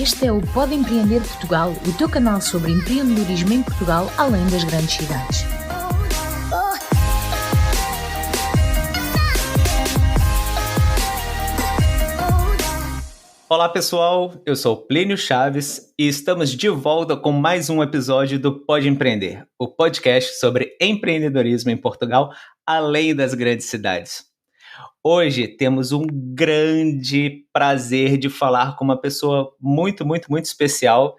Este é o Pode Empreender Portugal, o teu canal sobre empreendedorismo em Portugal, além das grandes cidades. Olá pessoal, eu sou Plínio Chaves e estamos de volta com mais um episódio do Pode Empreender, o podcast sobre empreendedorismo em Portugal, além das grandes cidades. Hoje temos um grande prazer de falar com uma pessoa muito especial,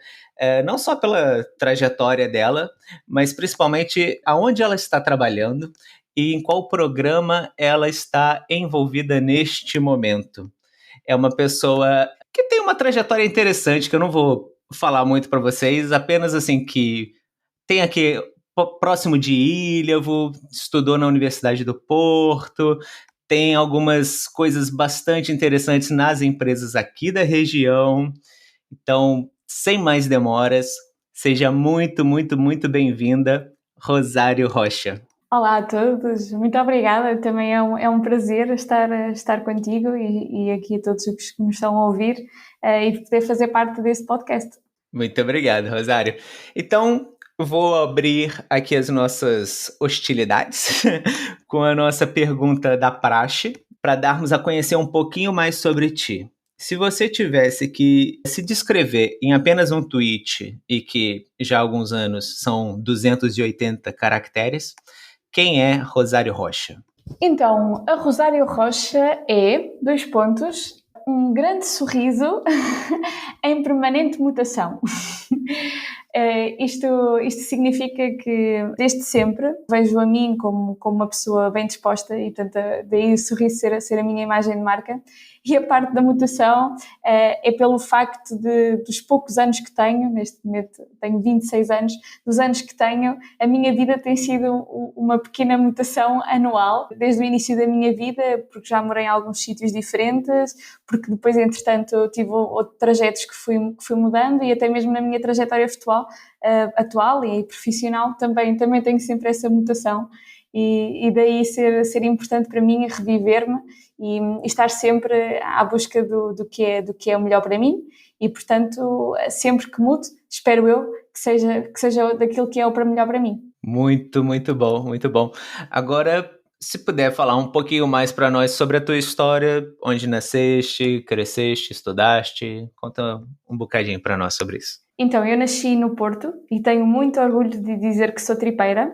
não só pela trajetória dela, mas principalmente aonde ela está trabalhando e em qual programa ela está envolvida neste momento. É uma pessoa que tem uma trajetória interessante, que eu não vou falar muito para vocês, apenas assim que tem aqui próximo de Ilhavo, estudou na Universidade do Porto, tem algumas coisas bastante interessantes nas empresas aqui da região. Então, sem mais demoras, seja muito bem-vinda, Rosário Rocha. Olá a todos, muito obrigada, também é um prazer estar contigo e aqui a todos os que nos estão a ouvir e poder fazer parte deste podcast. Muito obrigado, Rosário. Então, vou abrir aqui as nossas hostilidades com a nossa pergunta da praxe, para darmos a conhecer um pouquinho mais sobre ti. Se você tivesse que se descrever em apenas um tweet, e que já há alguns anos são 280 caracteres, quem é Rosário Rocha? Então, a Rosário Rocha é, um grande sorriso em permanente mutação. Isto significa que, desde sempre, vejo a mim como uma pessoa bem disposta e, portanto, daí o sorriso ser a minha imagem de marca. E a parte da mutação é pelo facto dos poucos anos que tenho, neste momento tenho 26 anos, dos anos que tenho, a minha vida tem sido uma pequena mutação anual, desde o início da minha vida, porque já morei em alguns sítios diferentes, porque depois, entretanto, tive outros trajetos que fui mudando e até mesmo na minha trajetória atual e profissional também tenho sempre essa mutação. E daí ser importante para mim reviver-me e estar sempre à busca do que é o melhor para mim e, portanto, sempre que mude, espero eu que seja daquilo que é o para melhor para mim. Muito bom, muito bom. Agora, se puder falar um pouquinho mais para nós sobre a tua história, onde nasceste, cresceste, estudaste, conta um bocadinho para nós sobre isso. Então, eu nasci no Porto e tenho muito orgulho de dizer que sou tripeira,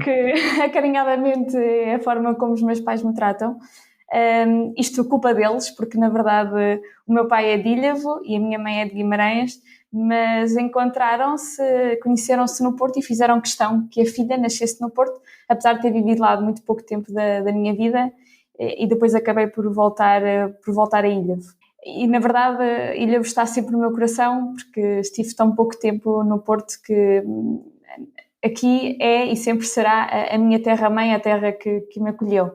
que acarinhadamente é a forma como os meus pais me tratam. Isto culpa deles, porque na verdade o meu pai é de Ilhavo e a minha mãe é de Guimarães, mas conheceram-se no Porto e fizeram questão que a filha nascesse no Porto, apesar de ter vivido lá muito pouco tempo da minha vida, e depois acabei por voltar a Ilhavo. E na verdade Ilhavo está sempre no meu coração, porque estive tão pouco tempo no Porto que aqui é e sempre será a minha terra-mãe, a terra que me acolheu.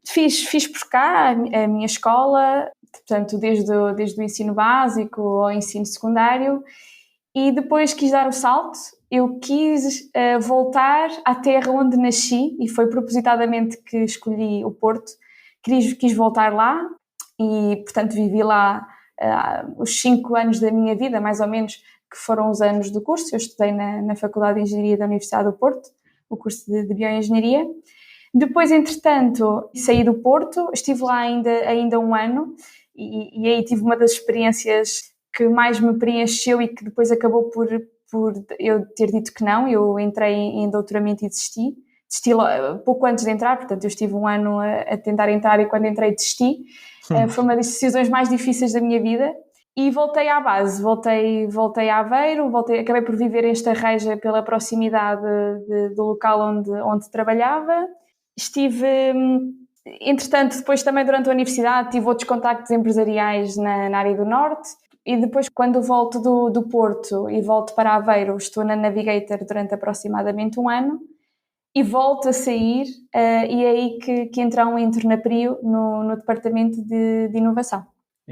Fiz por cá a minha escola, portanto, desde o ensino básico ao ensino secundário, e depois quis dar o salto. Eu quis voltar à terra onde nasci e foi propositadamente que escolhi o Porto. Quis voltar lá e, portanto, vivi lá os 5 anos da minha vida, mais ou menos, que foram os anos do curso. Eu estudei na Faculdade de Engenharia da Universidade do Porto, o curso de Bioengenharia. Depois, entretanto, saí do Porto, estive lá ainda um ano e aí tive uma das experiências que mais me preencheu e que depois acabou por eu ter dito que não. Eu entrei em doutoramento e desisti pouco antes de entrar, portanto eu estive um ano a tentar entrar e quando entrei desisti. Foi uma das decisões mais difíceis da minha vida. E voltei à base, voltei a Aveiro, acabei por viver em Estarreja pela proximidade do local onde trabalhava. Estive, entretanto, depois também durante a universidade tive outros contactos empresariais na área do Norte e depois quando volto do Porto e volto para Aveiro estou na Navigator durante aproximadamente um ano e volto a sair e é aí que então entro na PRIO no departamento de inovação.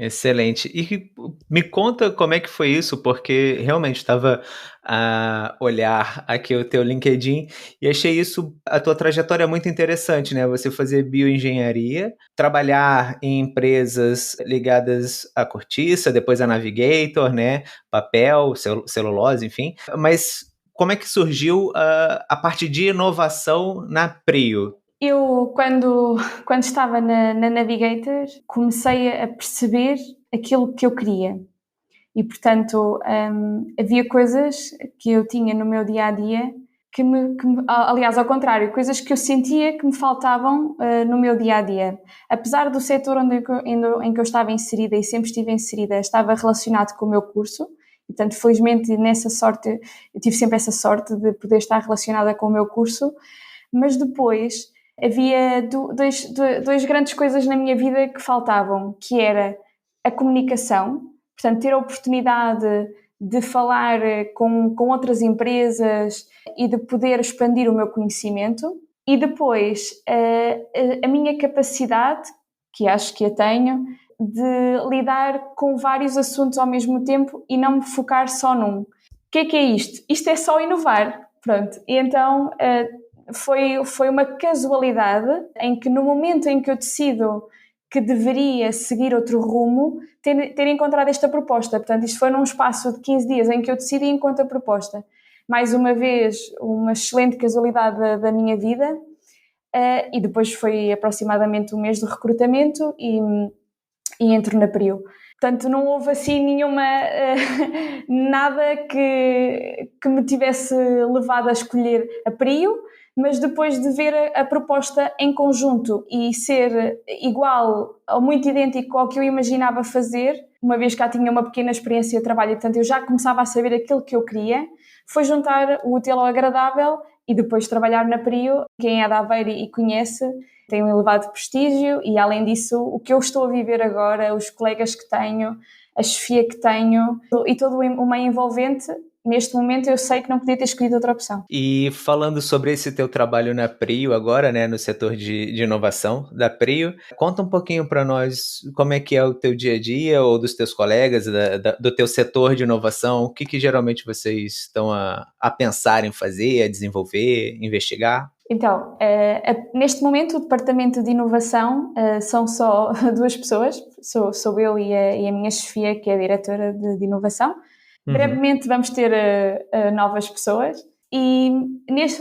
Excelente. E me conta como é que foi isso, porque realmente estava a olhar aqui o teu LinkedIn e achei isso, a tua trajetória muito interessante, né? Você fazer bioengenharia, trabalhar em empresas ligadas à cortiça, depois a Navigator, né? Papel, celulose, enfim. Mas como é que surgiu a parte de inovação na Prio? Eu, quando estava na Navigator, comecei a perceber aquilo que eu queria. E, portanto, havia coisas que eu tinha no meu dia-a-dia aliás, ao contrário, coisas que eu sentia que me faltavam no meu dia-a-dia. Apesar do setor em que eu estava inserida e sempre estive inserida, estava relacionado com o meu curso, e, portanto, felizmente, eu tive sempre essa sorte de poder estar relacionada com o meu curso, mas depois havia duas grandes coisas na minha vida que faltavam, que era a comunicação, portanto, ter a oportunidade de falar com outras empresas e de poder expandir o meu conhecimento, e depois a minha capacidade, que acho que a tenho, de lidar com vários assuntos ao mesmo tempo e não me focar só num. O que é isto? Isto é só inovar, pronto. E então foi uma casualidade em que no momento em que eu decido que deveria seguir outro rumo, ter encontrado esta proposta. Portanto, isto foi num espaço de 15 dias em que eu decidi e encontro a proposta. Mais uma vez, uma excelente casualidade da minha vida, e depois foi aproximadamente um mês de recrutamento e entro na Prio. Portanto, não houve assim nada que me tivesse levado a escolher a Prio, mas depois de ver a proposta em conjunto e ser igual ou muito idêntico ao que eu imaginava fazer, uma vez que já tinha uma pequena experiência de trabalho e, portanto, eu já começava a saber aquilo que eu queria, foi juntar o útil ao agradável e depois trabalhar na Prio. Quem é de Aveiro e conhece, tem um elevado prestígio e, além disso, o que eu estou a viver agora, os colegas que tenho, a chefia que tenho e todo o meio envolvente, neste momento eu sei que não podia ter escolhido outra opção. E falando sobre esse teu trabalho na Prio agora, né, no setor de inovação da Prio, conta um pouquinho para nós como é que é o teu dia a dia ou dos teus colegas, do teu setor de inovação, o que geralmente vocês estão a pensar em fazer, a desenvolver, investigar? Então, neste momento o departamento de inovação são só 2 pessoas, sou eu e a minha chefia, que é a diretora de inovação. Brevemente vamos ter novas pessoas e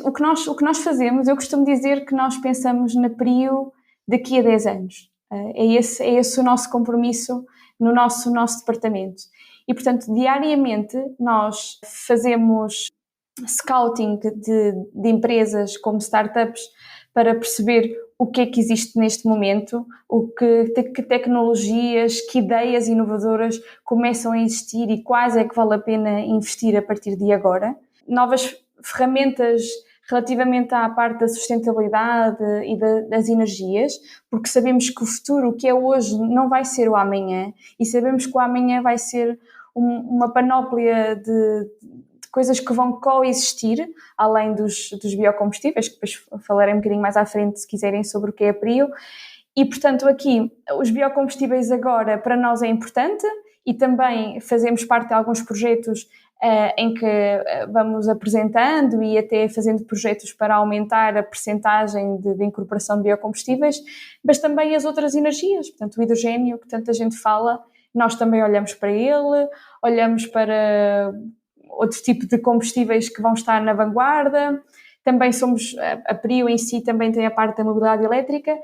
o que nós fazemos, eu costumo dizer que nós pensamos na Prio daqui a 10 anos. É esse o nosso compromisso no nosso departamento. E, portanto, diariamente nós fazemos scouting de empresas como startups para perceber o que é que existe neste momento, que tecnologias, que ideias inovadoras começam a existir e quais é que vale a pena investir a partir de agora. Novas ferramentas relativamente à parte da sustentabilidade e das energias, porque sabemos que o futuro, o que é hoje, não vai ser o amanhã, e sabemos que o amanhã vai ser uma panóplia de coisas que vão coexistir, além dos biocombustíveis, que depois falarei um bocadinho mais à frente, se quiserem, sobre o que é a Prio. E, portanto, aqui, os biocombustíveis agora para nós é importante e também fazemos parte de alguns projetos em que vamos apresentando e até fazendo projetos para aumentar a percentagem de incorporação de biocombustíveis, mas também as outras energias, portanto, o hidrogênio, que tanta gente fala, nós também olhamos para ele, olhamos para outro tipo de combustíveis que vão estar na vanguarda. Também a Prio em si também tem a parte da mobilidade elétrica.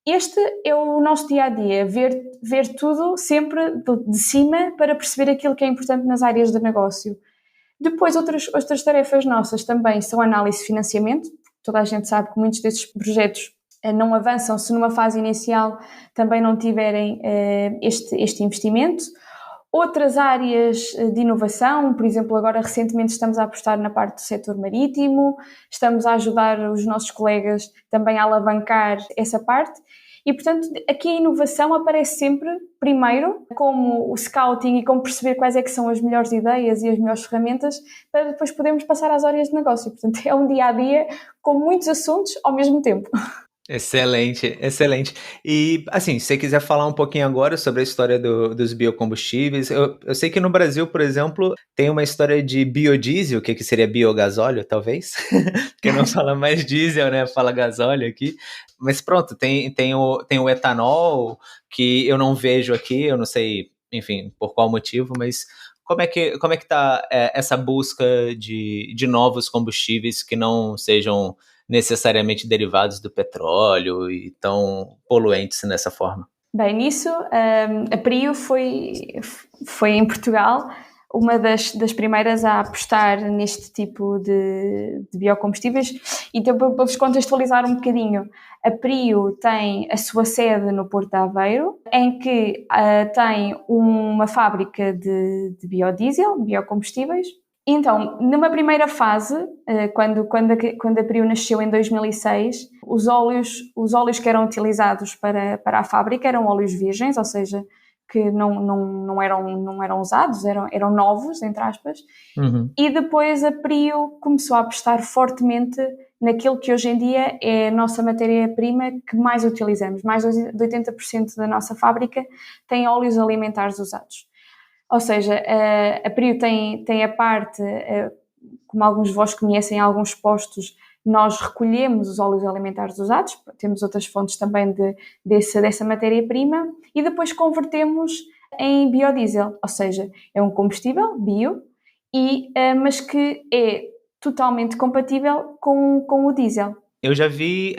Este é o nosso dia-a-dia, ver tudo sempre de cima para perceber aquilo que é importante nas áreas de negócio. Depois, outras tarefas nossas também são análise de financiamento. Toda a gente sabe que muitos desses projetos não avançam se numa fase inicial também não tiverem este investimento. Outras áreas de inovação, por exemplo, agora recentemente estamos a apostar na parte do setor marítimo, estamos a ajudar os nossos colegas também a alavancar essa parte e, portanto, aqui a inovação aparece sempre, primeiro, como o scouting e como perceber quais é que são as melhores ideias e as melhores ferramentas para depois podermos passar às áreas de negócio. Portanto, é um dia-a-dia com muitos assuntos ao mesmo tempo. Excelente, excelente. E, assim, se você quiser falar um pouquinho agora sobre a história dos biocombustíveis, eu sei que no Brasil, por exemplo, tem uma história de biodiesel, que seria biogasóleo, talvez, porque não fala mais diesel, né? Fala gasóleo aqui. Mas pronto, tem o etanol, que eu não vejo aqui, eu não sei, enfim, por qual motivo, mas como é que tá essa busca de novos combustíveis que não sejam necessariamente derivados do petróleo e tão poluentes dessa forma? Bem, nisso, a Prio foi em Portugal uma das primeiras a apostar neste tipo de biocombustíveis. Então, para vos contextualizar um bocadinho, a Prio tem a sua sede no Porto de Aveiro, em que tem uma fábrica de biodiesel, biocombustíveis. Então, numa primeira fase, quando a Prio nasceu em 2006, os óleos que eram utilizados para a fábrica eram óleos virgens, ou seja, que não eram usados, eram novos, entre aspas. Uhum. E depois a Prio começou a apostar fortemente naquilo que hoje em dia é a nossa matéria-prima que mais utilizamos. Mais de 80% da nossa fábrica tem óleos alimentares usados. Ou seja, a Prio tem a parte, como alguns de vós conhecem, em alguns postos, nós recolhemos os óleos alimentares usados, temos outras fontes também dessa matéria-prima, e depois convertemos em biodiesel, ou seja, é um combustível bio, mas que é totalmente compatível com o diesel. Eu já vi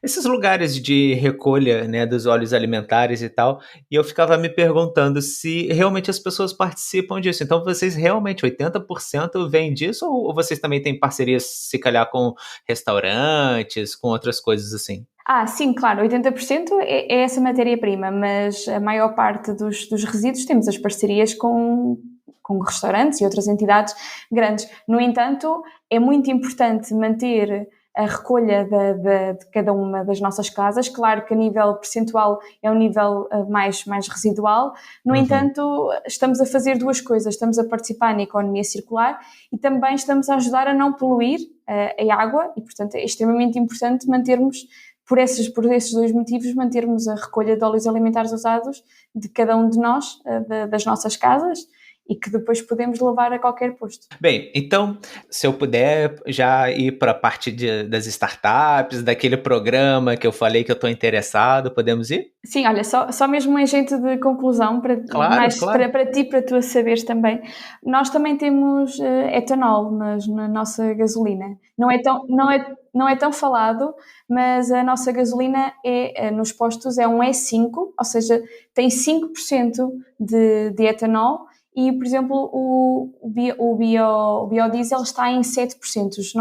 esses lugares de recolha, né, dos óleos alimentares e tal, e eu ficava me perguntando se realmente as pessoas participam disso. Então, vocês realmente, 80% vêm disso, ou vocês também têm parcerias, se calhar, com restaurantes, com outras coisas assim? Sim, claro, 80% é essa matéria-prima, mas a maior parte dos resíduos temos as parcerias com restaurantes e outras entidades grandes. No entanto, é muito importante manter a recolha de cada uma das nossas casas. Claro que a nível percentual é um nível mais residual. No entanto, estamos a fazer duas coisas. Estamos a participar na economia circular e também estamos a ajudar a não poluir a água e, portanto, é extremamente importante mantermos, por esses dois motivos, mantermos a recolha de óleos alimentares usados de cada um de nós, das nossas casas, e que depois podemos levar a qualquer posto. Bem, então, se eu puder já ir para a parte das startups, daquele programa que eu falei que eu estou interessado, podemos ir? Sim, olha, só mesmo em jeito de conclusão, Claro, claro. para ti, para tu a saberes também, nós também temos etanol na nossa gasolina. Não é tão falado, mas a nossa gasolina nos postos é um E5, ou seja, tem 5% de etanol. E, por exemplo, o biodiesel está em 7%.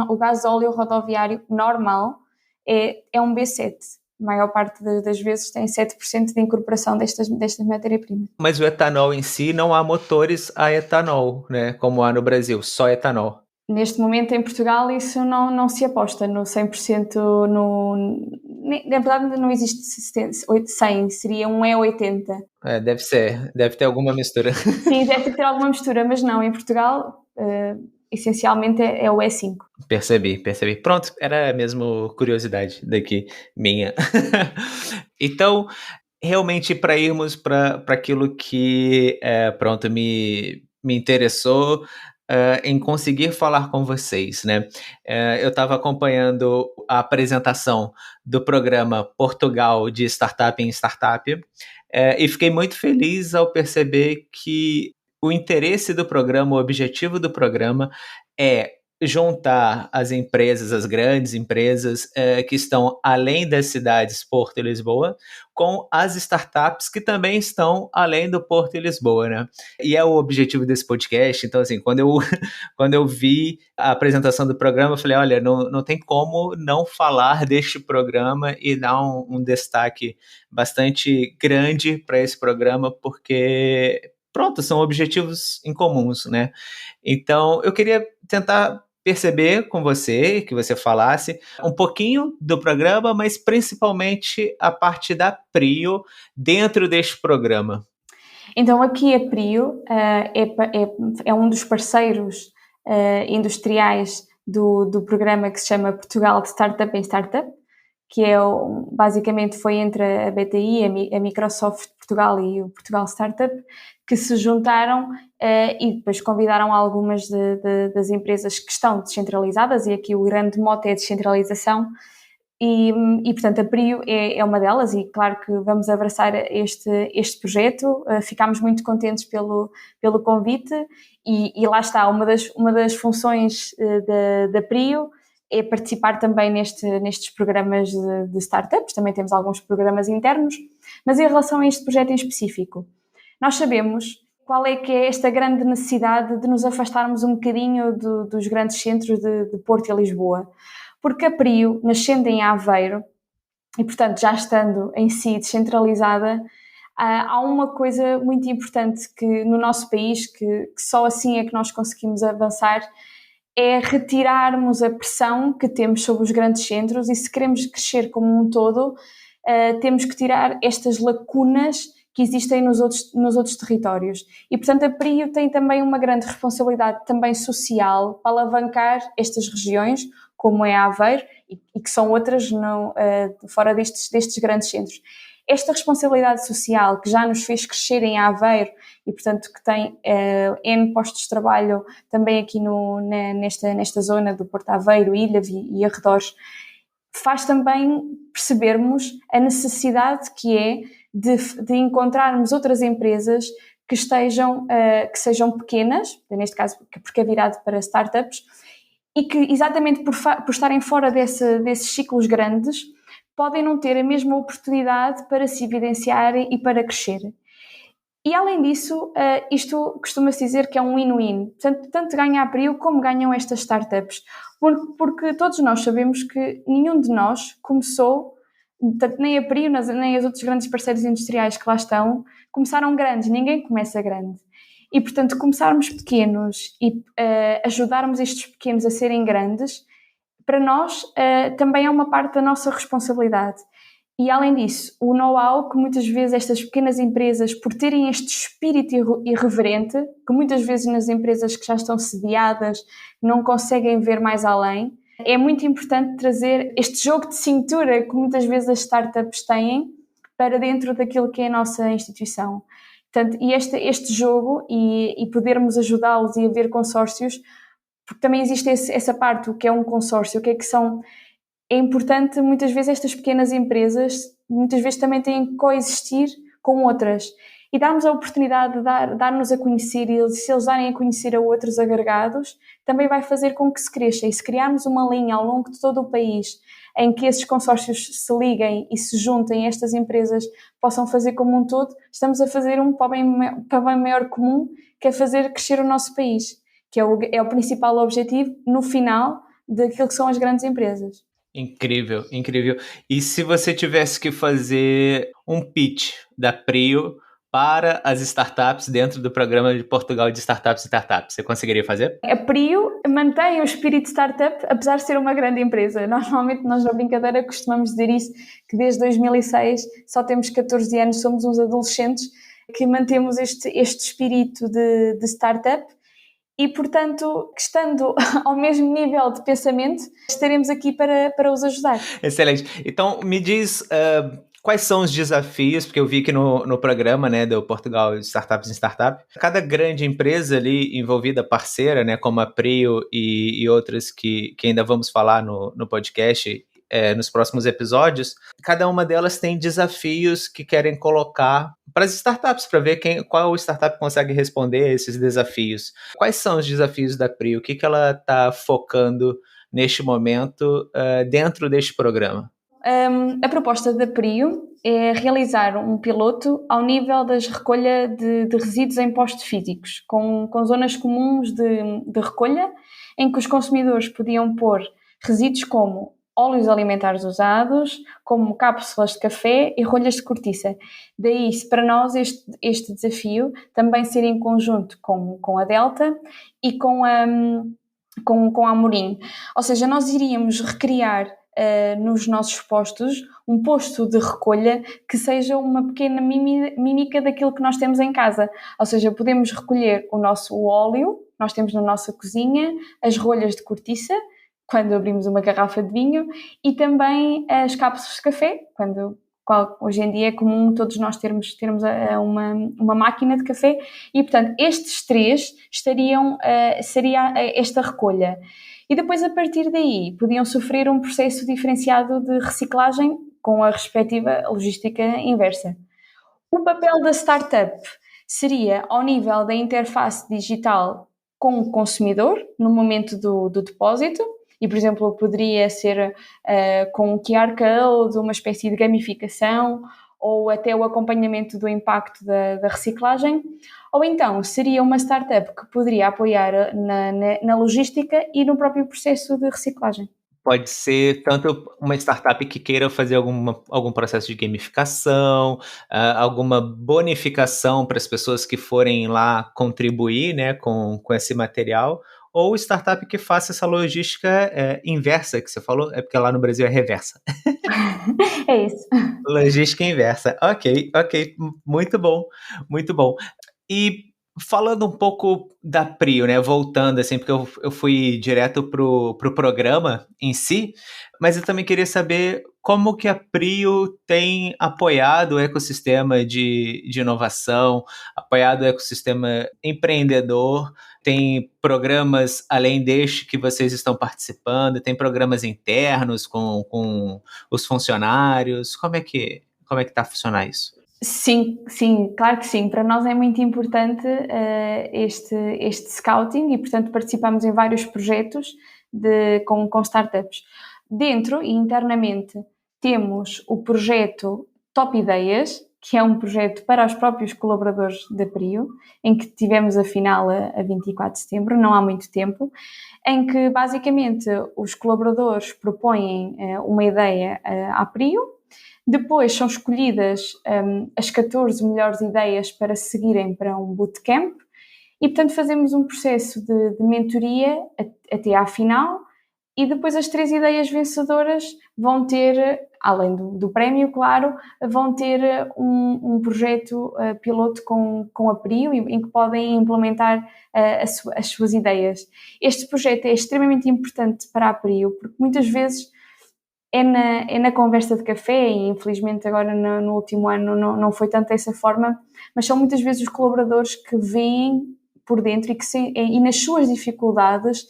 O gasóleo rodoviário normal é um B7. A maior parte das vezes tem 7% de incorporação desta matéria-prima. Mas o etanol em si, não há motores a etanol, né? Como há no Brasil, só etanol. Neste momento, em Portugal, isso não se aposta no 100%. Na verdade, não existe 100, seria um E80. Deve ter alguma mistura. Sim, deve ter alguma mistura, mas não, em Portugal, essencialmente é o E5. Percebi. Pronto, era mesmo curiosidade daqui, minha. Então, realmente, para irmos para aquilo que, pronto, me interessou, em conseguir falar com vocês, né? Eu estava acompanhando a apresentação do programa Portugal de Startup em Startup, e fiquei muito feliz ao perceber que o interesse do programa, o objetivo do programa é juntar as empresas, as grandes empresas que estão além das cidades Porto e Lisboa, com as startups que também estão além do Porto e Lisboa, né? E é o objetivo desse podcast. Então, assim, quando eu vi a apresentação do programa, eu falei, olha, não tem como não falar deste programa e dar um destaque bastante grande para esse programa, porque, pronto, são objetivos em comuns, né? Então, eu queria tentar perceber com você, que você falasse um pouquinho do programa, mas principalmente a parte da Prio dentro deste programa. Então, aqui a Prio é um dos parceiros industriais do programa que se chama Portugal de Startup em Startup, que basicamente foi entre a BTI, a Microsoft Portugal e o Portugal Startup, que se juntaram e depois convidaram algumas das empresas que estão descentralizadas, e aqui o grande mote é a descentralização, e portanto a Prio é uma delas, e claro que vamos abraçar este projeto. Ficámos muito contentes pelo convite, e lá está, uma das funções da Prio é participar também nestes programas de startups. Também temos alguns programas internos, mas em relação a este projeto em específico, nós sabemos qual é que é esta grande necessidade de nos afastarmos um bocadinho dos grandes centros de Porto e Lisboa, porque a Prio, nascendo em Aveiro, e portanto já estando em si descentralizada, há uma coisa muito importante que no nosso país, que só assim é que nós conseguimos avançar, é retirarmos a pressão que temos sobre os grandes centros, e se queremos crescer como um todo, temos que tirar estas lacunas que existem nos outros territórios. E, portanto, a Prio tem também uma grande responsabilidade também social para alavancar estas regiões, como é a Aveiro, e que são outras fora destes grandes centros. Esta responsabilidade social, que já nos fez crescer em Aveiro, e portanto que tem N postos de trabalho também aqui nesta zona do Porto Aveiro, Ilhavo e arredores, faz também percebermos a necessidade que é de encontrarmos outras empresas que sejam pequenas, neste caso porque é virado para startups, e que exatamente por estarem fora desses ciclos grandes, podem não ter a mesma oportunidade para se evidenciarem e para crescerem. E além disso, isto costuma-se dizer que é um win-win, tanto ganha a Prio como ganham estas startups, porque todos nós sabemos que nenhum de nós começou, tanto nem a Prio nem os outros grandes parceiros industriais que lá estão, começaram grandes, ninguém começa grande. E portanto, começarmos pequenos e ajudarmos estes pequenos a serem grandes, para nós também é uma parte da nossa responsabilidade. E além disso, o know-how que muitas vezes estas pequenas empresas, por terem este espírito irreverente, que muitas vezes nas empresas que já estão sediadas não conseguem ver mais além, é muito importante trazer este jogo de cintura que muitas vezes as startups têm para dentro daquilo que é a nossa instituição. Portanto, e este jogo e podermos ajudá-los e haver consórcios, porque também existe essa parte, o que é um consórcio, o que é que são. É importante, muitas vezes estas pequenas empresas, muitas vezes também têm que coexistir com outras, e darmos a oportunidade de dar-nos a conhecer, e se eles darem a conhecer a outros agregados, também vai fazer com que se cresça. E se criarmos uma linha ao longo de todo o país em que esses consórcios se liguem e se juntem, estas empresas possam fazer como um todo, estamos a fazer para o bem maior comum, que é fazer crescer o nosso país, que é o principal objetivo no final daquilo que são as grandes empresas. Incrível, incrível. E se você tivesse que fazer um pitch da Prio para as startups dentro do programa de Portugal de Startups e Startups, você conseguiria fazer? A Prio mantém o espírito startup, apesar de ser uma grande empresa. Normalmente nós na brincadeira costumamos dizer isso, que desde 2006 só temos 14 anos, somos uns adolescentes que mantemos este espírito de startup. E, portanto, estando ao mesmo nível de pensamento, estaremos aqui para os ajudar. Excelente. Então, me diz quais são os desafios, porque eu vi que no programa, né, do Portugal de Startups em Startup, cada grande empresa ali envolvida, parceira, né, como a Prio e outras que ainda vamos falar no podcast, nos próximos episódios, cada uma delas tem desafios que querem colocar para as startups, para ver qual startup consegue responder a esses desafios. Quais são os desafios da Prio? O que ela está focando neste momento dentro deste programa? A proposta da Prio é realizar um piloto ao nível da recolha de resíduos em postos físicos, com zonas comuns de recolha, em que os consumidores podiam pôr resíduos como óleos alimentares usados, como cápsulas de café e rolhas de cortiça. Daí, para nós, este desafio também ser em conjunto com a Delta e com a Amorim. Ou seja, nós iríamos recriar nos nossos postos um posto de recolha que seja uma pequena mímica daquilo que nós temos em casa. Ou seja, podemos recolher o óleo, nós temos na nossa cozinha, as rolhas de cortiça, quando abrimos uma garrafa de vinho, e também as cápsulas de café, hoje em dia é comum todos nós termos uma máquina de café, e portanto estes três seria esta recolha. E depois, a partir daí, podiam sofrer um processo diferenciado de reciclagem com a respectiva logística inversa. O papel da startup seria ao nível da interface digital com o consumidor, no momento do depósito, e, por exemplo, poderia ser com um QR Code, uma espécie de gamificação, ou até o acompanhamento do impacto da reciclagem, ou então seria uma startup que poderia apoiar na logística e no próprio processo de reciclagem. Pode ser tanto uma startup que queira fazer algum processo de gamificação, alguma bonificação para as pessoas que forem lá contribuir, né, com esse material, ou startup que faça essa logística inversa que você falou, é porque lá no Brasil é reversa. É isso. Logística inversa. Ok, muito bom, muito bom. E falando um pouco da Prio, né, voltando assim, porque eu fui direto pro programa em si, mas eu também queria saber como que a Prio tem apoiado o ecossistema de inovação, apoiado o ecossistema empreendedor. Tem programas além deste que vocês estão participando, tem programas internos com os funcionários. Como é que está a funcionar isso? Sim, claro que sim. Para nós é muito importante este scouting, e, portanto, participamos em vários projetos com startups. Dentro e internamente temos o projeto Top Ideias, que é um projeto para os próprios colaboradores da Prio, em que tivemos a final a 24 de setembro, não há muito tempo, em que basicamente os colaboradores propõem uma ideia à Prio. Depois são escolhidas as 14 melhores ideias para seguirem para um bootcamp, e, portanto, fazemos um processo de mentoria até à final, e depois as 3 ideias vencedoras vão ter, além do prémio, claro, vão ter um projeto piloto com a Prio, em que podem implementar as suas ideias. Este projeto é extremamente importante para a Prio, porque muitas vezes é na conversa de café, e infelizmente agora no último ano não foi tanto dessa forma, mas são muitas vezes os colaboradores que veem por dentro e nas suas dificuldades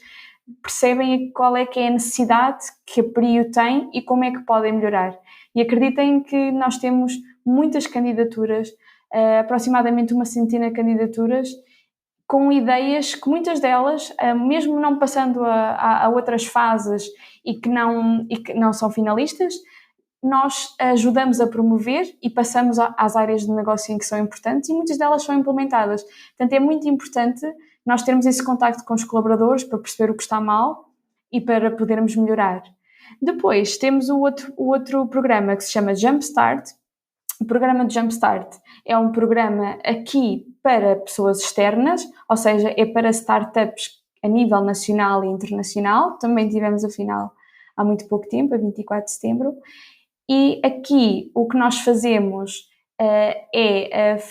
percebem qual é que é a necessidade que a Prio tem e como é que podem melhorar. E acreditem que nós temos muitas candidaturas, aproximadamente uma centena de candidaturas, com ideias que muitas delas, mesmo não passando a outras fases e que não são finalistas, nós ajudamos a promover e passamos às áreas de negócio em que são importantes, e muitas delas são implementadas. Portanto, é muito importante nós termos esse contacto com os colaboradores para perceber o que está mal e para podermos melhorar. Depois temos o outro programa que se chama Jumpstart. O programa de Jumpstart é um programa aqui para pessoas externas, ou seja, é para startups a nível nacional e internacional. Também tivemos a final há muito pouco tempo, a 24 de setembro. E aqui o que nós fazemos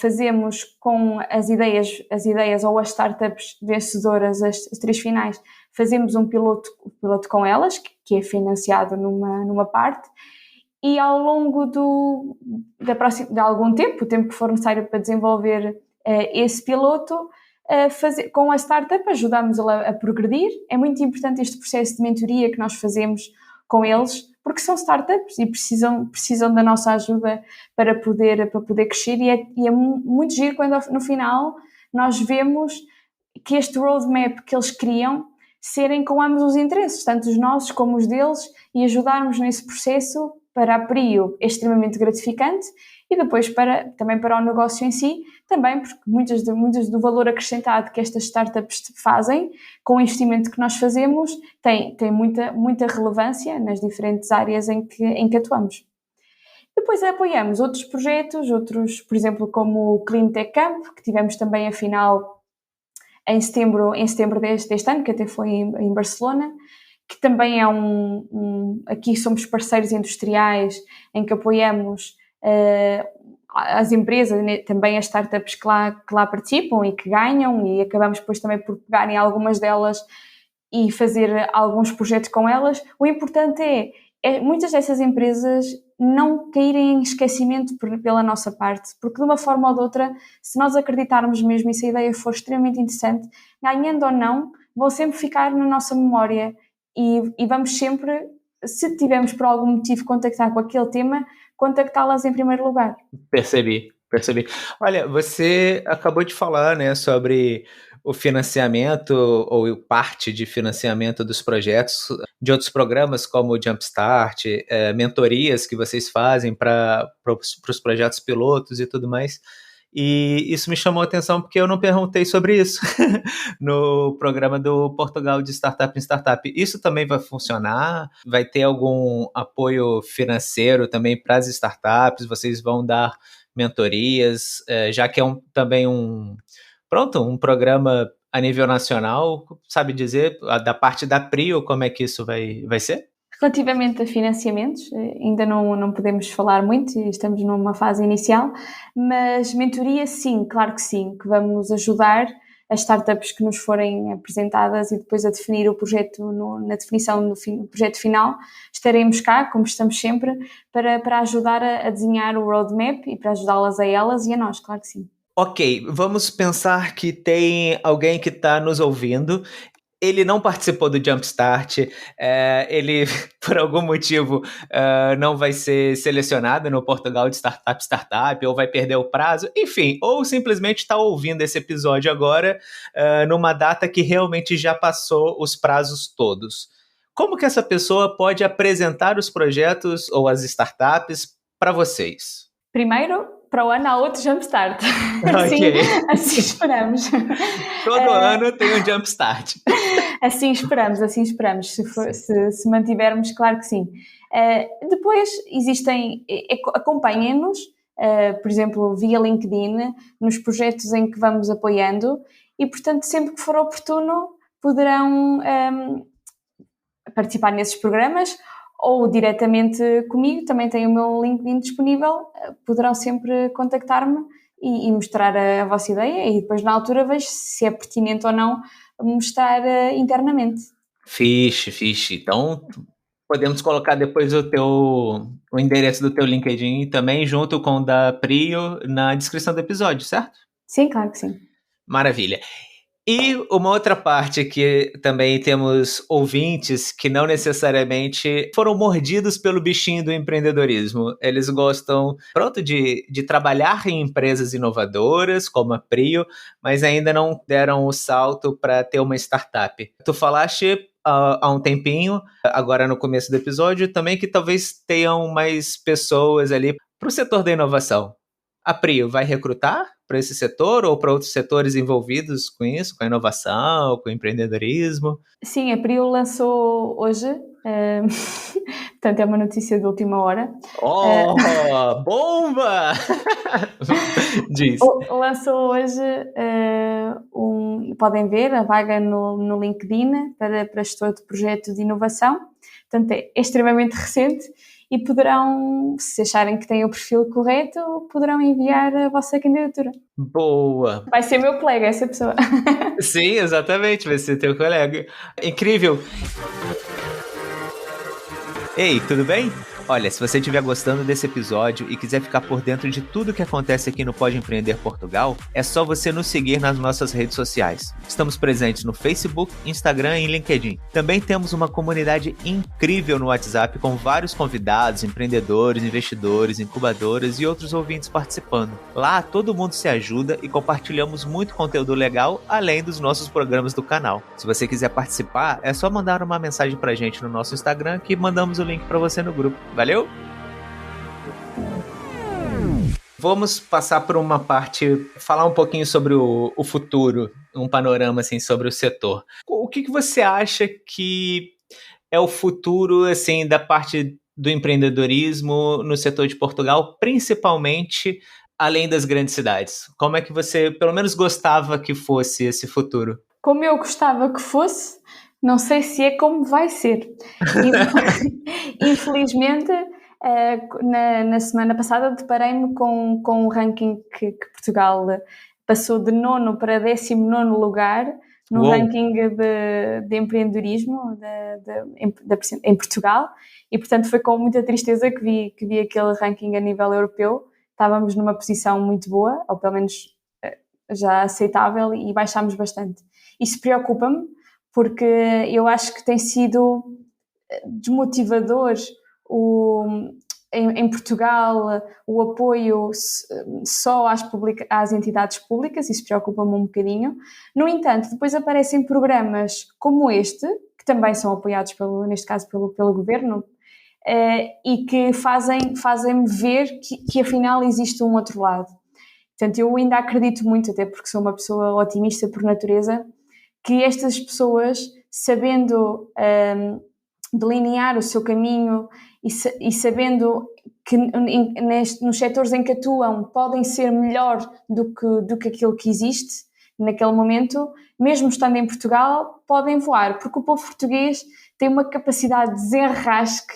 fazemos com as ideias ou as startups vencedoras, as 3 finais, fazemos um piloto com elas, que é financiado numa parte, e ao longo de algum tempo, o tempo que for necessário para desenvolver esse piloto, com a startup ajudamos-la a progredir. É muito importante este processo de mentoria que nós fazemos com eles, porque são startups e precisam da nossa ajuda para poder crescer, e é muito giro quando no final nós vemos que este roadmap que eles criam serem com ambos os interesses, tanto os nossos como os deles, e ajudarmos nesse processo. Para a Prio é extremamente gratificante, e depois também para o negócio em si, também porque muitas do valor acrescentado que estas startups fazem, com o investimento que nós fazemos, tem muita relevância nas diferentes áreas em que atuamos. Depois apoiamos outros projetos, por exemplo, como o Clean Tech Camp, que tivemos também a final em setembro deste ano, que até foi em Barcelona, que também é aqui somos parceiros industriais, em que apoiamos as empresas, também as startups que lá participam e que ganham, e acabamos depois também por pegar em algumas delas e fazer alguns projetos com elas. O importante é muitas dessas empresas não caírem em esquecimento pela nossa parte, porque de uma forma ou de outra, se nós acreditarmos mesmo e se a ideia for extremamente interessante, ganhando ou não, vão sempre ficar na nossa memória e vamos sempre, se tivermos por algum motivo contactar com aquele tema, contactá-las em primeiro lugar. Percebi. Olha, você acabou de falar, né, sobre o financiamento ou parte de financiamento dos projetos de outros programas como o Jumpstart, mentorias que vocês fazem para os projetos pilotos e tudo mais. E isso me chamou a atenção porque eu não perguntei sobre isso no programa do Portugal de Startup em Startup. Isso também vai funcionar? Vai ter algum apoio financeiro também para as startups? Vocês vão dar mentorias, já que é também um programa a nível nacional, sabe dizer, da parte da PRIO, como é que isso vai ser? Relativamente a financiamentos, ainda não podemos falar muito, estamos numa fase inicial, mas mentoria sim, claro que sim, que vamos ajudar as startups que nos forem apresentadas e depois a definir o projeto, na definição do projeto final, estaremos cá, como estamos sempre, para ajudar a desenhar o roadmap e para ajudá-las a elas e a nós, claro que sim. Ok, vamos pensar que tem alguém que está nos ouvindo. Ele não participou do Jumpstart, ele, por algum motivo, não vai ser selecionado no Portugal de Startup, ou vai perder o prazo, enfim, ou simplesmente está ouvindo esse episódio agora, numa data que realmente já passou os prazos todos. Como que essa pessoa pode apresentar os projetos ou as startups para vocês? Primeiro, para o ano há outro Jumpstart. Okay. Assim esperamos. Todo ano tem um Jumpstart. Assim esperamos. Se mantivermos, claro que sim. Depois acompanhem-nos, por exemplo, via LinkedIn, nos projetos em que vamos apoiando e, portanto, sempre que for oportuno, poderão participar nesses programas ou diretamente comigo, também tenho o meu LinkedIn disponível, poderão sempre contactar-me e mostrar a vossa ideia e depois na altura vejo se é pertinente ou não mostrar internamente. Fixe. Então, podemos colocar depois o endereço do teu LinkedIn também junto com o da Prio na descrição do episódio, certo? Sim, claro que sim. Maravilha. E uma outra parte que também temos ouvintes que não necessariamente foram mordidos pelo bichinho do empreendedorismo. Eles gostam, de trabalhar em empresas inovadoras, como a Prio, mas ainda não deram o salto para ter uma startup. Tu falaste há um tempinho, agora no começo do episódio, também que talvez tenham mais pessoas ali para o setor da inovação. A Prio vai recrutar para esse setor ou para outros setores envolvidos com isso, com a inovação, com o empreendedorismo? Sim, a Prio lançou hoje, portanto é uma notícia de última hora. Bomba! Diz. Lançou hoje, podem ver a vaga no LinkedIn para gestor de projeto de inovação, portanto é extremamente recente. E poderão, se acharem que têm o perfil correto, poderão enviar a vossa candidatura. Boa! Vai ser meu colega, essa pessoa. Sim, exatamente, vai ser teu colega. Incrível! Ei, tudo bem? Olha, se você estiver gostando desse episódio e quiser ficar por dentro de tudo que acontece aqui no Pode Empreender Portugal, é só você nos seguir nas nossas redes sociais. Estamos presentes no Facebook, Instagram e LinkedIn. Também temos uma comunidade incrível no WhatsApp com vários convidados, empreendedores, investidores, incubadoras e outros ouvintes participando. Lá todo mundo se ajuda e compartilhamos muito conteúdo legal, além dos nossos programas do canal. Se você quiser participar, é só mandar uma mensagem pra gente no nosso Instagram que mandamos o link para você no grupo. Valeu? Vamos passar por uma parte, falar um pouquinho sobre o futuro, um panorama assim, sobre o setor. O que você acha que é o futuro assim, da parte do empreendedorismo no setor de Portugal, principalmente além das grandes cidades? Como é que você, pelo menos, gostava que fosse esse futuro? Como eu gostava que fosse, não sei se é como vai ser. Infelizmente, na semana passada deparei-me com um ranking que Portugal passou de 9º para 19º lugar no ranking de empreendedorismo em Portugal, e portanto foi com muita tristeza que vi aquele ranking a nível europeu. Estávamos numa posição muito boa, ou pelo menos já aceitável, e baixámos bastante. Isso preocupa-me, porque eu acho que tem sido desmotivador em Portugal o apoio só às entidades públicas. Isso preocupa-me um bocadinho. No entanto, depois aparecem programas como este, que também são apoiados, neste caso, pelo governo, e que fazem-me ver que afinal existe um outro lado. Portanto, eu ainda acredito muito, até porque sou uma pessoa otimista por natureza, que estas pessoas, sabendo delinear o seu caminho e sabendo que nos setores em que atuam podem ser melhor do que aquilo que existe naquele momento, mesmo estando em Portugal, podem voar, porque o povo português tem uma capacidade de desenrasque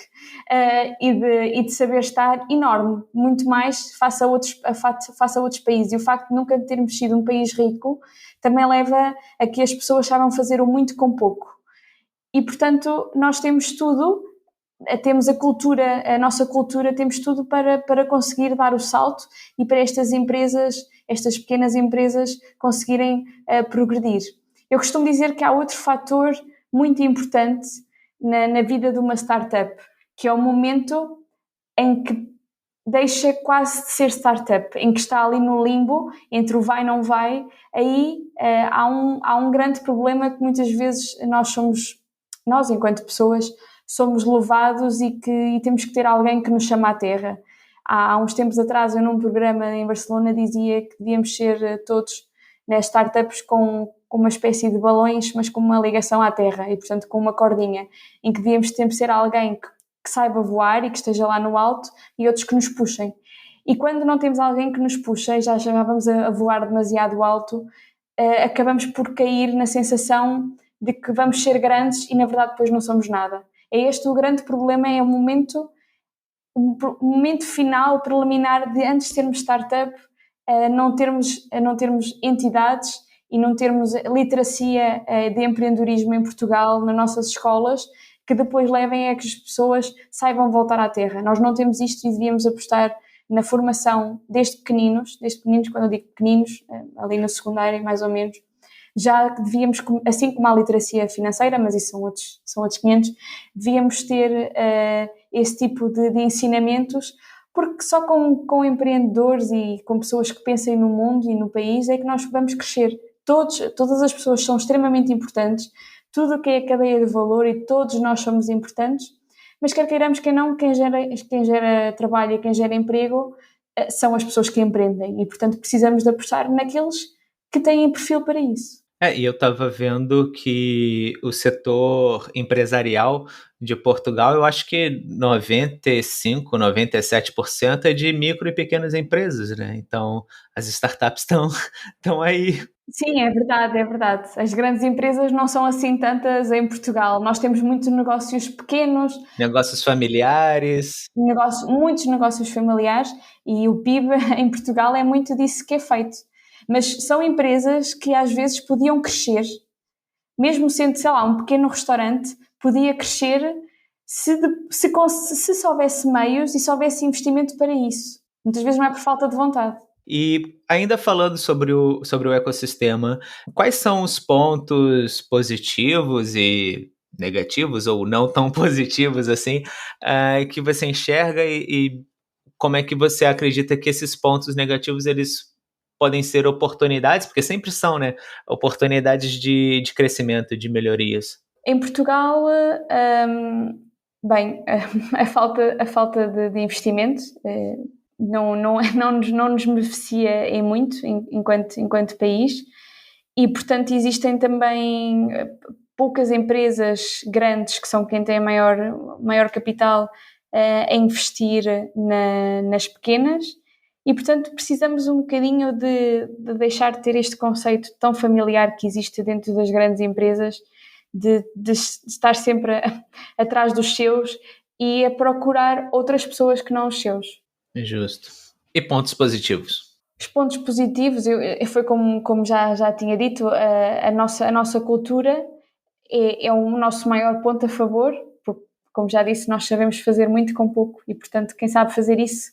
e de saber estar enorme, muito mais face a outros países. E o facto de nunca termos sido um país rico também leva a que as pessoas saibam fazer o muito com pouco. E, portanto, nós temos tudo, temos a nossa cultura, temos tudo para conseguir dar o salto e para estas pequenas empresas conseguirem progredir. Eu costumo dizer que há outro fator muito importante na vida de uma startup, que é o momento em que deixa quase de ser startup, em que está ali no limbo, entre o vai e não vai. Aí há um grande problema que muitas vezes nós enquanto pessoas, somos levados e temos que ter alguém que nos chama à terra. Há uns tempos atrás, eu num programa em Barcelona dizia que devíamos ser todos nas startups com uma espécie de balões, mas com uma ligação à terra e, portanto, com uma cordinha, em que devíamos sempre ser alguém que saiba voar e que esteja lá no alto e outros que nos puxem. E quando não temos alguém que nos puxa e já vamos a voar demasiado alto, acabamos por cair na sensação de que vamos ser grandes e, na verdade, depois não somos nada. É este o grande problema, é o momento final, preliminar, de antes de sermos startup, não termos entidades e não termos literacia de empreendedorismo em Portugal, nas nossas escolas, que depois levem a que as pessoas saibam voltar à terra. Nós não temos isto e devíamos apostar na formação desde pequeninos, quando eu digo pequeninos, ali no secundário, mais ou menos. Já devíamos, assim como a literacia financeira, mas isso são outros 500, devíamos ter esse tipo de ensinamentos, porque só com empreendedores e com pessoas que pensem no mundo e no país é que nós vamos crescer. Todas as pessoas são extremamente importantes, tudo o que é a cadeia de valor, e todos nós somos importantes, mas quer queiramos, quer não, quem gera trabalho e quem gera emprego são as pessoas que empreendem, e portanto precisamos de apostar naqueles que têm perfil para isso. E eu estava vendo que o setor empresarial de Portugal, eu acho que 95%, 97% é de micro e pequenas empresas, né? Então, as startups estão aí. Sim, é verdade, é verdade. As grandes empresas não são assim tantas em Portugal. Nós temos muitos negócios pequenos. Negócios familiares. Muitos negócios familiares, e o PIB em Portugal é muito disso que é feito. Mas são empresas que às vezes podiam crescer, mesmo sendo, sei lá, um pequeno restaurante, podia crescer se soubesse meios e se houvesse investimento para isso. Muitas vezes não é por falta de vontade. E ainda falando sobre o ecossistema, quais são os pontos positivos e negativos, ou não tão positivos assim, que você enxerga, e como é que você acredita que esses pontos negativos eles podem ser oportunidades, porque sempre são, né, oportunidades de crescimento, de melhorias? Em Portugal, a falta de investimento não nos beneficia em muito enquanto país, e portanto existem também poucas empresas grandes, que são quem tem maior capital, a investir nas pequenas. E, portanto, precisamos um bocadinho de deixar de ter este conceito tão familiar que existe dentro das grandes empresas, de estar sempre atrás dos seus e a procurar outras pessoas que não os seus. Justo. E pontos positivos? Os pontos positivos, foi como já tinha dito, a nossa cultura é o nosso maior ponto a favor, porque, como já disse, nós sabemos fazer muito com pouco e, portanto, quem sabe fazer isso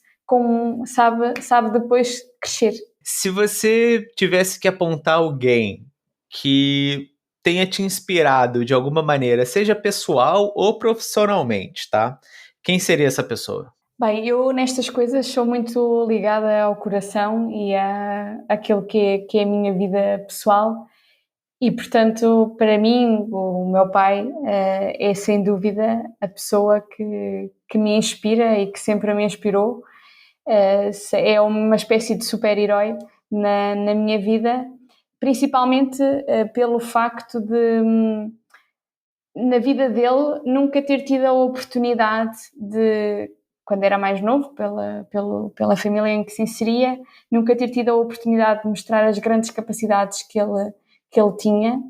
sabe depois crescer. Se você tivesse que apontar alguém que tenha te inspirado de alguma maneira, seja pessoal ou profissionalmente, tá? Quem seria essa pessoa? Bem, eu nestas coisas sou muito ligada ao coração e àquilo que é a minha vida pessoal e, portanto, para mim, o meu pai é sem dúvida a pessoa que me inspira e que sempre me inspirou. É uma espécie de super-herói na minha vida, principalmente pelo facto de, na vida dele, nunca ter tido a oportunidade de, quando era mais novo, pela família em que se inseria, nunca ter tido a oportunidade de mostrar as grandes capacidades que ele tinha,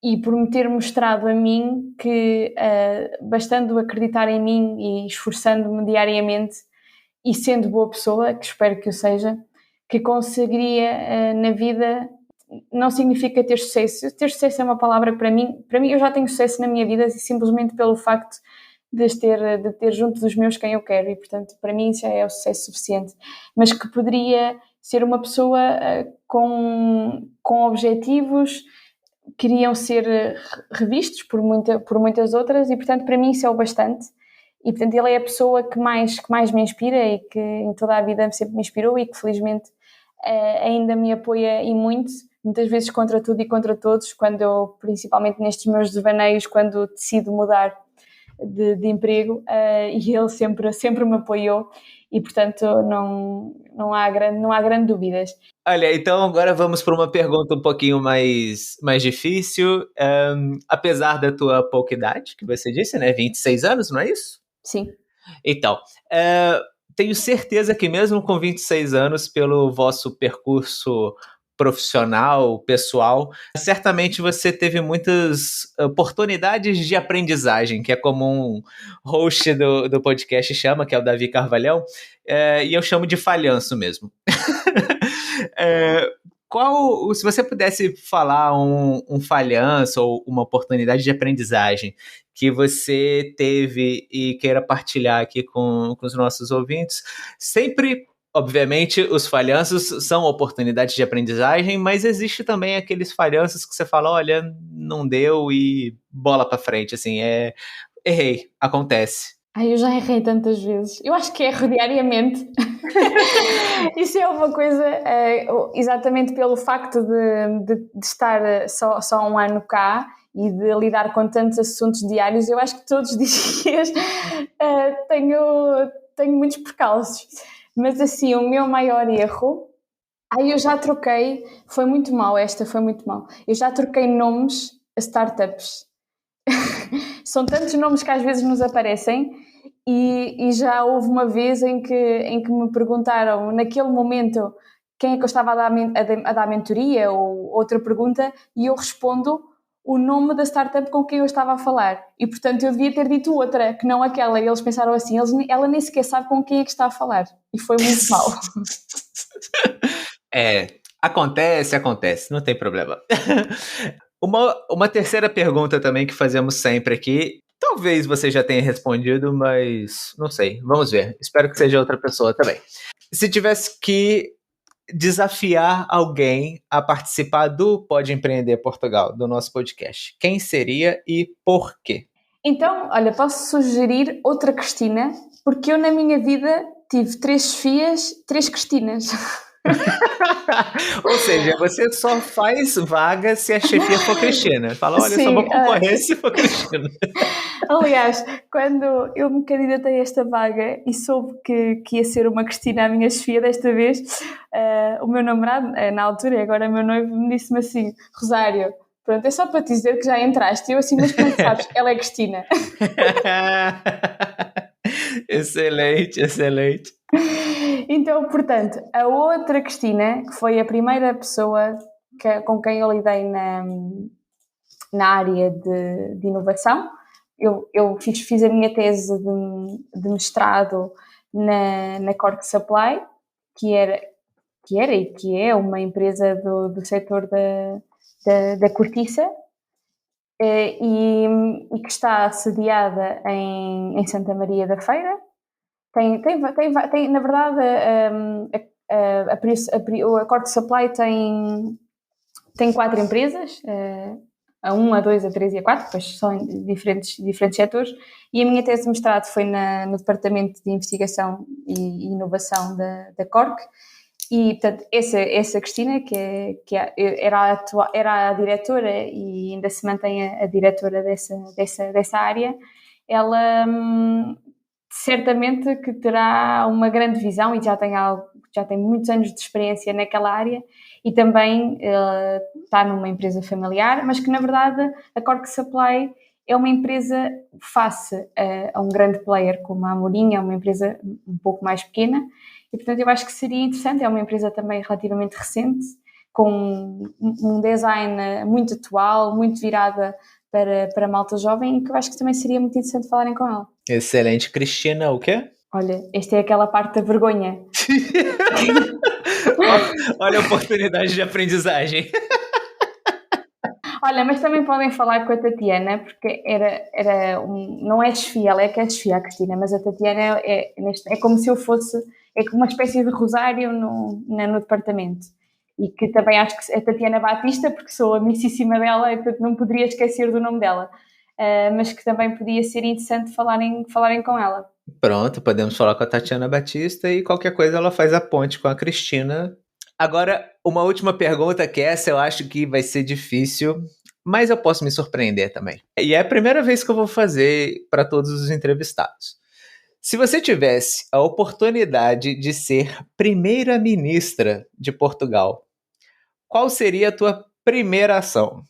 e por me ter mostrado a mim que, bastando acreditar em mim e esforçando-me diariamente e sendo boa pessoa, que espero que eu seja, que conseguiria na vida. Não significa ter sucesso. Ter sucesso é uma palavra que para mim eu já tenho sucesso na minha vida simplesmente pelo facto de ter junto dos meus quem eu quero e, portanto, para mim isso já é o sucesso suficiente. Mas que poderia ser uma pessoa com objetivos que iriam ser revistos por muitas outras e, portanto, para mim isso é o bastante. E, portanto, ele é a pessoa que mais me inspira e que em toda a vida sempre me inspirou e que, felizmente, ainda me apoia e muito, muitas vezes contra tudo e contra todos, quando eu, principalmente nestes meus devaneios, quando decido mudar de emprego, e ele sempre me apoiou e, portanto, não há grande dúvidas. Olha, então agora vamos para uma pergunta um pouquinho mais difícil. Apesar da tua pouca idade, que você disse, né? 26 anos, não é isso? Sim. Então, tenho certeza que mesmo com 26 anos, pelo vosso percurso profissional, pessoal, certamente você teve muitas oportunidades de aprendizagem, que é como um host do podcast chama, que é o Davi Carvalhão, e eu chamo de falhanço mesmo. Se você pudesse falar um falhanço ou uma oportunidade de aprendizagem que você teve e queira partilhar aqui com os nossos ouvintes, sempre, obviamente, os falhanços são oportunidades de aprendizagem, mas existe também aqueles falhanços que você fala, olha, não deu e bola para frente, assim, errei, acontece. Eu já errei tantas vezes. Eu acho que erro diariamente. Isso é uma coisa, exatamente pelo facto de estar só um ano cá e de lidar com tantos assuntos diários, eu acho que todos os dias tenho muitos percalços. Mas assim, o meu maior erro... eu já troquei, foi muito mal. Eu já troquei nomes a startups. São tantos nomes que às vezes nos aparecem e já houve uma vez em que me perguntaram naquele momento quem é que eu estava a dar mentoria ou outra pergunta e eu respondo o nome da startup com quem eu estava a falar e, portanto, eu devia ter dito outra, que não aquela, e eles pensaram assim, ela nem sequer sabe com quem é que está a falar e foi muito mal. Acontece, não tem problema. Uma terceira pergunta também que fazemos sempre aqui, talvez você já tenha respondido, mas não sei, vamos ver. Espero que seja outra pessoa também. Se tivesse que desafiar alguém a participar do Pode Empreender Portugal, do nosso podcast, quem seria e por quê? Então, olha, posso sugerir outra Cristina, porque eu na minha vida tive 3 Sofias, 3 Cristinas. Ou seja, você só faz vaga se a chefia for Cristina. Fala, olha, Sim, só vou concorrer se for Cristina. Aliás, quando eu me candidatei a esta vaga e soube que ia ser uma Cristina a minha chefia desta vez, o meu namorado, na altura, e agora meu noivo, me disse-me assim, Rosário, pronto, é só para te dizer que já entraste. Eu assim, mas como sabes, ela é Cristina. Excelente. Então, portanto, a outra Cristina, que foi a primeira pessoa com quem eu lidei na área de inovação, eu fiz a minha tese de mestrado na Cork Supply, que era que era e que é uma empresa do setor da cortiça, e que está sediada em Santa Maria da Feira. Na verdade, a Cork Supply tem 4 empresas, a 1, a 2, a 3 e a 4, pois são diferentes setores, e a minha tese de mestrado foi no Departamento de Investigação e Inovação da Cork, e portanto essa Cristina, que era a diretora e ainda se mantém a diretora dessa área, ela certamente que terá uma grande visão e já tem muitos anos de experiência naquela área, e também está numa empresa familiar, mas que na verdade a Cork Supply é uma empresa face a um grande player como a Amorim, é uma empresa um pouco mais pequena, e portanto eu acho que seria interessante. É uma empresa também relativamente recente, com um design muito atual, muito virada para a malta jovem, e que eu acho que também seria muito interessante falarem com ela. Excelente. Cristina, o quê? Olha, esta é aquela parte da vergonha. Olha a oportunidade de aprendizagem. Olha, mas também podem falar com a Tatiana, porque não é chefia, ela é que é chefia, a Cristina, mas a Tatiana é como se eu fosse, é como uma espécie de rosário no departamento. E que também acho que é Tatiana Batista, porque sou amicíssima dela e portanto não poderia esquecer do nome dela. Mas que também podia ser interessante falarem com ela. Pronto, podemos falar com a Tatiana Batista e qualquer coisa ela faz a ponte com a Cristina. Agora, uma última pergunta, que essa eu acho que vai ser difícil, mas eu posso me surpreender também. E é a primeira vez que eu vou fazer para todos os entrevistados. Se você tivesse a oportunidade de ser primeira-ministra de Portugal, qual seria a tua primeira ação?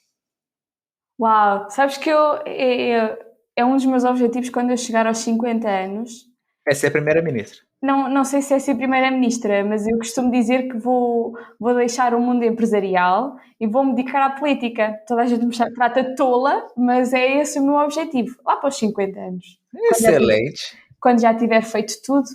Uau, sabes que é um dos meus objetivos quando eu chegar aos 50 anos. É ser primeira-ministra. Não sei se é ser primeira-ministra, mas eu costumo dizer que vou deixar o mundo empresarial e vou-me dedicar à política. Toda a gente me trata tola, mas é esse o meu objetivo, lá para os 50 anos. Excelente. Quando já tiver feito tudo,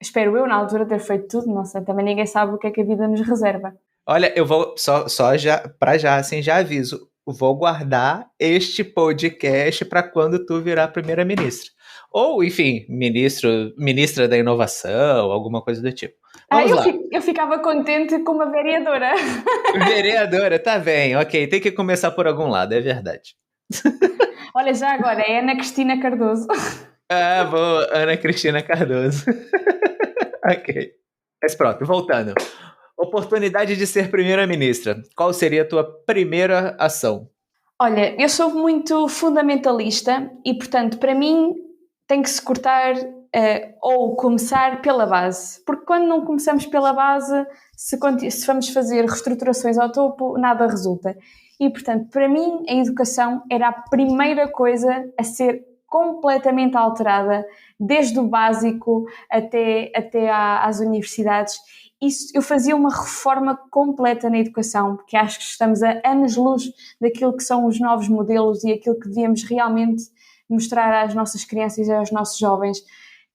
espero eu na altura ter feito tudo, não sei, também ninguém sabe o que é que a vida nos reserva. Olha, eu vou só já assim, já aviso, vou guardar este podcast para quando tu virar primeira-ministra. Ou, enfim, ministra da inovação, alguma coisa do tipo. Vamos lá. Eu ficava contente com uma vereadora. Vereadora, tá bem, ok, tem que começar por algum lado, é verdade. Olha, já agora, é Ana Cristina Cardoso. Ah, boa, Ana Cristina Cardoso. Ok. Mas pronto, voltando. Oportunidade de ser primeira-ministra. Qual seria a tua primeira ação? Olha, eu sou muito fundamentalista e, portanto, para mim tem que se cortar ou começar pela base. Porque quando não começamos pela base, se vamos fazer reestruturações ao topo, nada resulta. E, portanto, para mim, a educação era a primeira coisa a ser completamente alterada, desde o básico até às universidades. Eu fazia uma reforma completa na educação, porque acho que estamos a anos-luz daquilo que são os novos modelos e aquilo que devíamos realmente mostrar às nossas crianças e aos nossos jovens,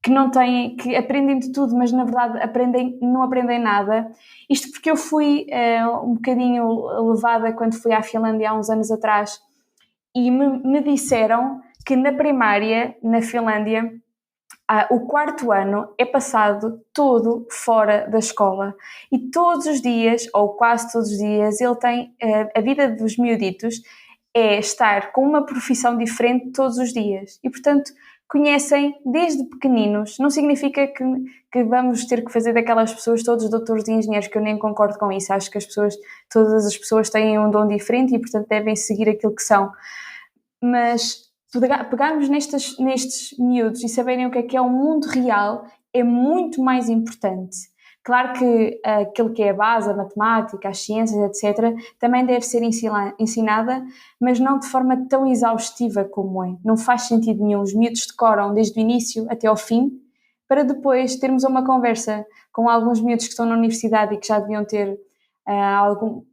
que aprendem de tudo, mas na verdade não aprendem nada. Isto porque eu fui um bocadinho levada quando fui à Finlândia há uns anos atrás, e me disseram que na primária, na Finlândia, o 4º ano é passado todo fora da escola, e todos os dias, ou quase todos os dias, ele tem a vida dos miuditos é estar com uma profissão diferente todos os dias, e portanto conhecem desde pequeninos. Não significa que vamos ter que fazer daquelas pessoas todos doutores e engenheiros, que eu nem concordo com isso. Acho que todas as pessoas têm um dom diferente e portanto devem seguir aquilo que são, mas pegarmos nestes miúdos e saberem o que é o mundo real é muito mais importante. Claro que aquilo que é a base, a matemática, as ciências, etc., também deve ser ensinada, mas não de forma tão exaustiva como é. Não faz sentido nenhum. Os miúdos decoram desde o início até ao fim, para depois termos uma conversa com alguns miúdos que estão na universidade e que já deviam ter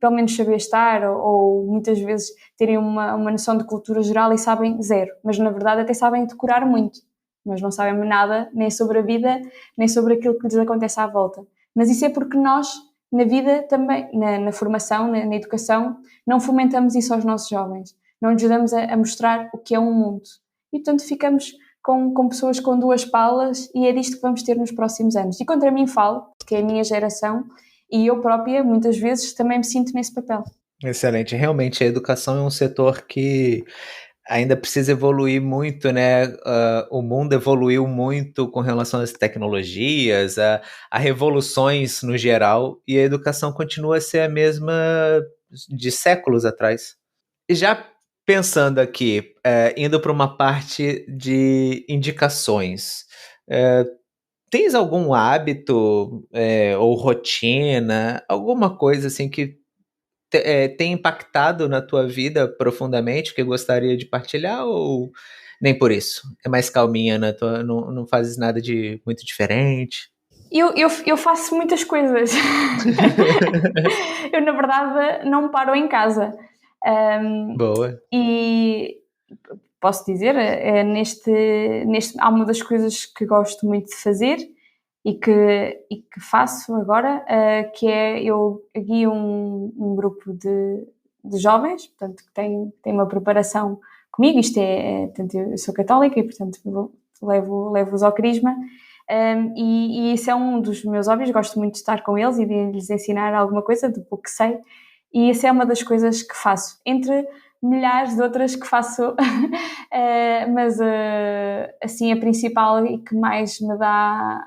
pelo menos saber estar, ou muitas vezes terem uma noção de cultura geral e sabem zero, mas na verdade até sabem decorar muito, mas não sabem nada nem sobre a vida, nem sobre aquilo que lhes acontece à volta. Mas isso é porque nós, na vida também, na formação, na educação, não fomentamos isso aos nossos jovens. Não lhes ajudamos a mostrar o que é um mundo. E, portanto, ficamos com pessoas com duas palas e é disto que vamos ter nos próximos anos. E contra mim falo, que é a minha geração, e eu própria, muitas vezes, também me sinto nesse papel. Excelente. Realmente, a educação é um setor que ainda precisa evoluir muito, né? O mundo evoluiu muito com relação às tecnologias, a revoluções no geral, e a educação continua a ser a mesma de séculos atrás. E já pensando aqui, indo para uma parte de indicações, tens algum hábito ou rotina, alguma coisa assim que tem impactado na tua vida profundamente, que gostaria de partilhar, ou nem por isso? É mais calminha, não fazes nada de muito diferente? Eu faço muitas coisas. Eu, na verdade, não paro em casa. Boa. E posso dizer, há uma das coisas que gosto muito de fazer e que faço agora, que é eu guio um grupo de jovens, portanto, que tem uma preparação comigo. Isto portanto, eu sou católica e, portanto, levo-os ao crisma. E isso é um dos meus hobbies, gosto muito de estar com eles e de lhes ensinar alguma coisa do pouco que sei, e isso é uma das coisas que faço, entre milhares de outras que faço, mas assim a principal e que mais me dá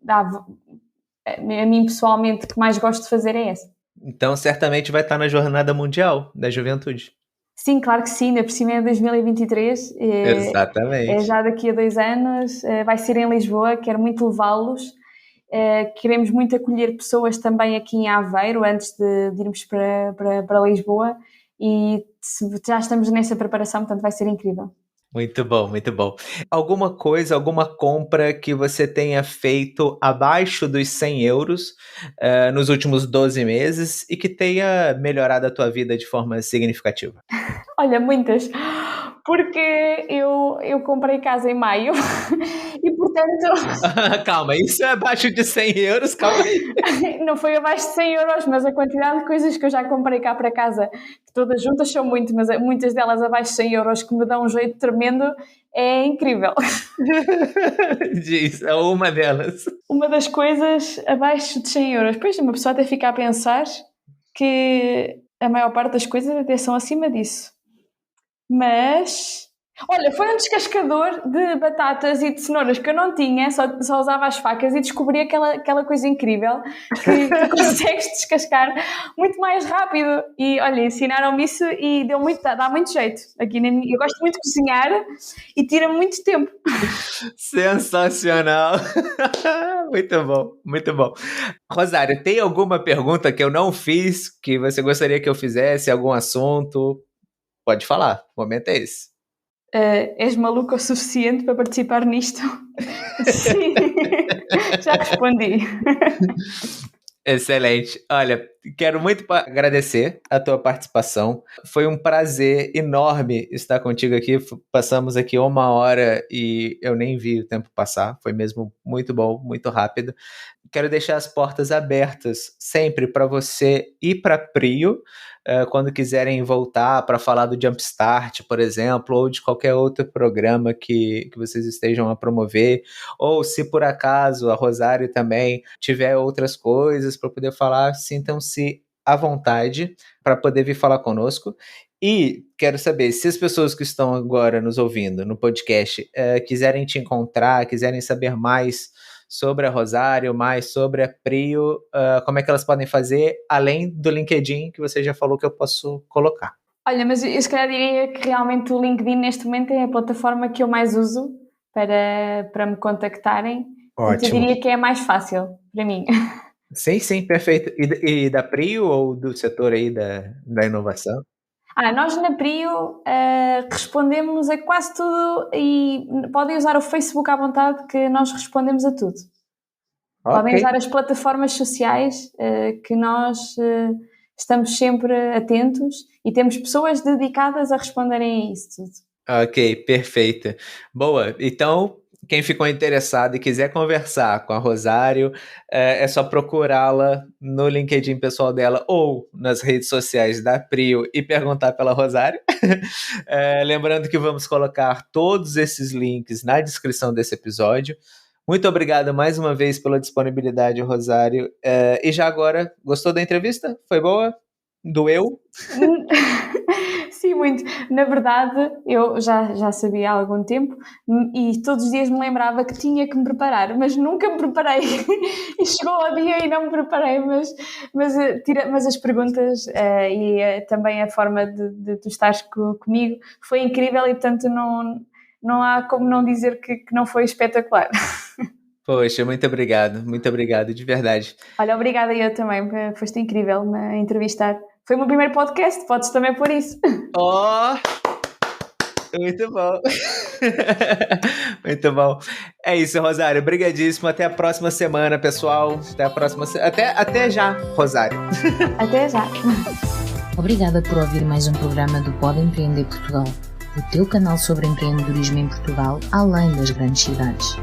a mim pessoalmente, que mais gosto de fazer é essa. Então certamente vai estar na Jornada Mundial da Juventude. Sim, claro que sim, ainda por cima é 2023, Exatamente. já daqui a 2 anos, vai ser em Lisboa, quero muito levá-los, queremos muito acolher pessoas também aqui em Aveiro, antes de irmos para Lisboa, e já estamos nessa preparação, portanto vai ser incrível. Muito bom, muito bom. Alguma coisa, alguma compra que você tenha feito abaixo dos 100 euros nos últimos 12 meses e que tenha melhorado a tua vida de forma significativa? Olha, muitas, porque eu comprei casa em maio e, portanto... Calma, isso é abaixo de 100 euros, calma aí. Não foi abaixo de 100 euros, mas a quantidade de coisas que eu já comprei cá para casa, que todas juntas são muito, mas muitas delas abaixo de 100 euros, que me dão um jeito tremendo, é incrível. Diz, é uma delas. Uma das coisas abaixo de 100 euros. Pois, uma pessoa até fica a pensar que a maior parte das coisas até são acima disso. Mas... Olha, foi um descascador de batatas e de cenouras que eu não tinha, só usava as facas e descobri aquela coisa incrível que consegues descascar muito mais rápido. E olha, ensinaram-me isso e dá muito jeito. Eu gosto muito de cozinhar e tira muito tempo. Sensacional! Muito bom, muito bom. Rosário, tem alguma pergunta que eu não fiz que você gostaria que eu fizesse? Algum assunto? Pode falar, o momento é esse. És maluco o suficiente para participar nisto? Sim, já respondi. Excelente. Olha, quero muito agradecer a tua participação. Foi um prazer enorme estar contigo aqui. Passamos aqui 1 hora e eu nem vi o tempo passar. Foi mesmo muito bom, muito rápido. Quero deixar as portas abertas sempre para você e para Prio, quando quiserem voltar para falar do Jumpstart, por exemplo, ou de qualquer outro programa que vocês estejam a promover, ou se por acaso a Rosário também tiver outras coisas para poder falar, sintam-se à vontade para poder vir falar conosco. E quero saber, se as pessoas que estão agora nos ouvindo no podcast quiserem te encontrar, quiserem saber mais sobre a Rosário, mais sobre a Prio, como é que elas podem fazer, além do LinkedIn, que você já falou que eu posso colocar? Olha, mas eu se calhar diria que realmente o LinkedIn neste momento é a plataforma que eu mais uso para me contactarem. Ótimo. Eu diria que é a mais fácil para mim. Sim, perfeito. E da Prio ou do setor aí da inovação? Nós na Prio respondemos a quase tudo e podem usar o Facebook à vontade que nós respondemos a tudo. Okay. Podem usar as plataformas sociais que nós estamos sempre atentos e temos pessoas dedicadas a responderem a isso tudo. Ok, perfeito. Boa, então quem ficou interessado e quiser conversar com a Rosário, é só procurá-la no LinkedIn pessoal dela ou nas redes sociais da Prio e perguntar pela Rosário. Lembrando que vamos colocar todos esses links na descrição desse episódio. Muito obrigado mais uma vez pela disponibilidade, Rosário. E já agora, gostou da entrevista? Foi boa? Doeu? Sim, muito. Na verdade, eu já sabia há algum tempo e todos os dias me lembrava que tinha que me preparar, mas nunca me preparei. E chegou ao dia e não me preparei, mas as perguntas e também a forma de tu estares comigo foi incrível e, portanto, não há como não dizer que não foi espetacular. Poxa, muito obrigado, de verdade. Olha, obrigada eu também, foste incrível me entrevistar. Foi o meu primeiro podcast, podes também pôr isso. Oh, muito bom. Muito bom. É isso, Rosário. Obrigadíssimo. Até a próxima semana, pessoal. Até já, Rosário. Até já. Obrigada por ouvir mais um programa do Pode Empreender Portugal, o teu canal sobre empreendedorismo em Portugal, além das grandes cidades.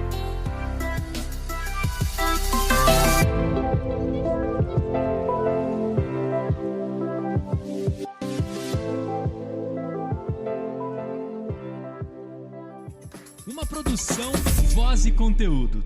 Uma produção, voz e conteúdo.